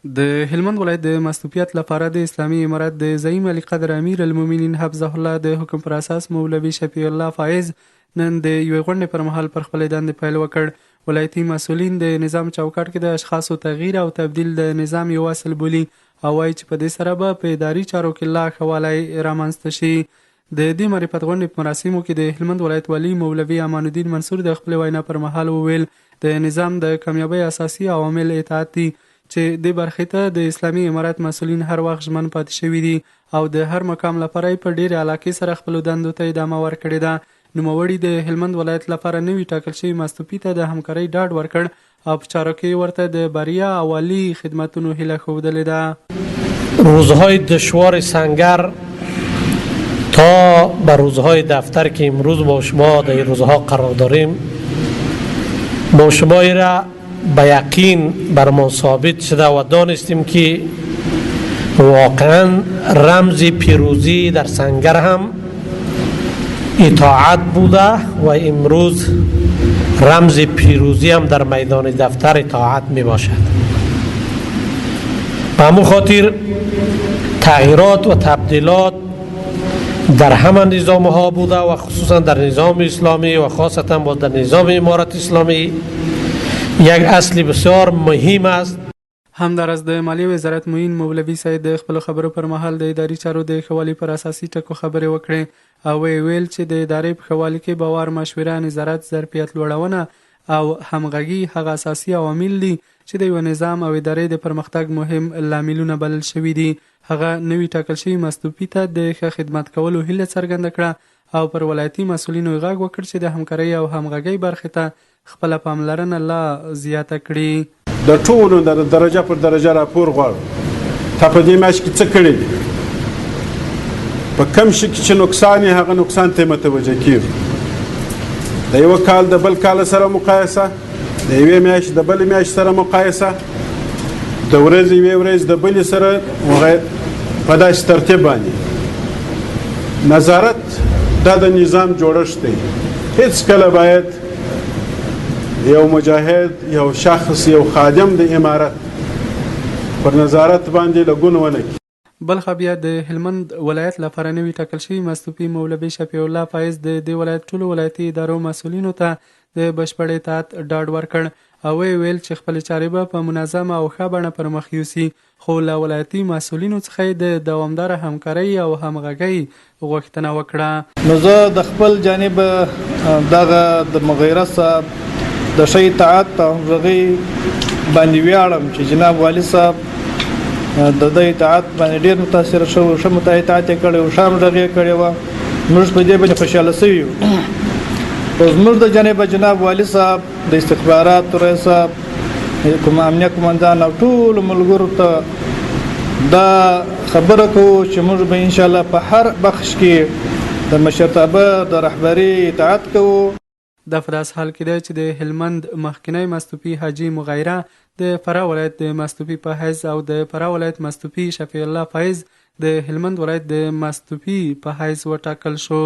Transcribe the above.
د هلمند ولایت د مستوفیت لپاره د اسلامي امارت د زعیم علي قدر امیر المؤمنین حفظه الله د حکم پر اساس مولوي شفیع الله فایز نن د یوې غونډې پر مهال پر خپلې دندې پیل وکړ. ولایتي مسؤلین د نظام چوکاټ کې د اشخاصو تغییر او تبدیل د نظام یو اصل بولي او وایي چې په دې سره به په اداري چارو کې لا ښه والی رامنځته شي. د دې معرفت غونډې په مراسمو کې د هلمند ولایت والي مولوي امان الدین منصور د خپلې وینا پر مهال وویل د نظام د کامیابۍ اساسي عوامل اطاعت دي چې د برخې ته د اسلامي امارت مسؤلین هر وخت ژمن پاتې شوي دي او د هر مقام لپاره په ډېرې علاقې سره خپلو دندو ته ادامه ورکړې ده. نوموړي د هلمند ولایت لپاره نوي ټاکل شوي مستوفي ته د همکارۍ ډاډ ورکړ او په چارو کې ورته د بریا او عالی خدمتونو هیله ښودلې ده. روزهای دشوار سنگر تا به روزهای دفتر که امروز با شما در روزها قرار داریم با شما را به یقین برمان ثابت شده و دانستیم که واقعا رمز پیروزی در سنگر هم اطاعت بوده و امروز رمز پیروزی هم در میدان دفتر اطاعت می باشد. به همون خاطر تغییرات و تبدیلات در همه نظام ها بوده و خصوصا در نظام اسلامی و خاصتا با در نظام امارت اسلامی یک اصل بسیار مهم است. همداراز د مالیې وزارت معین مولوي سید د خپلو خبرو پر مهال د اداري چارو د ښه والي پر اساسي ټکو خبرې وکړې او ویل چې د ادارې په ښه والي کې باور، مشوره، نظارت، ظرفیت لوړونه او همغږي هغه اساسي عوامل دي چې د یو نظام او ادارې د پرمختګ مهم لاملونه بلل شوي دي. هغه نوي ټاکل شوي مستوفي ته د ښه خدمت کولو هیله څرګنده کړه او پر ولایتي مسؤلینو یې غږ وکړ چې د همکارۍ او همغږۍ برخې ته خپله پاملرنه لا زیاته کړي. د ټولو د درجه پر درجه راپور غواړو تا په دې میاشت کې څه کړي دي، په کوم شي کې چې نقصان یې هغه نقصان ته متوجه کیږو. د یو کال د بل کال سره مقایسه، د یوې میاشت د بل میاشت سره مقایسه، د ورځې یوې ورځ د بلې سره په داسې ترتیب باندې نظارت دا د نظام جوړښت دی. هیڅ کله باید یو مجاهد، یو شخص، یو خادم د امارت پر نظارت باندې لګون ونه کړي. بلخه بیا د هلمند ولایت لپاره نوي ټاکل شوي مستوفي مولوي شفیع الله فایز د دې ولایت ټولو ولایتي ادارو مسؤلینو ته د بشپړ اطاعت ډاډ ورکړ او ویل چې خپلې چارې به په منظمه او ښه بڼه پر مخ یوسي، خو له ولایتي مسؤلینو څخه یې د دوامداره همکارۍ او همغږۍ غوښتنه وکړه. نو زه د خپل جانب دغه د مغیره صاحب د ښه اطاعت او همغږۍ باندې ویاړم چې جناب والي صاحب د دې اطاعت باندې ډېر متاثر شو، ښه اطاعت یې کړی و، ښه همغږي یې کړې وه. موږ په دې باندې خوشحاله سوي یو. خو زموږ د جانبه جناب والي صاحب، د استخباراتو رئیس صاحب، امنیه قمندان او ټولو ملګرو ته دا خبره کوو چې موږ به انشاءالله په هر بخش کې د مشرتابه د رهبري اطاعت کوو. دا په داس حال کې دی چې د هلمند مخکینی مستوفي حاجي مغیره د فراه ولایت د مستوفي په حیث او د فراه ولایت مستوفي شفیع الله فایز د هلمند ولایت د مستوفي په حیث وټاکل شو.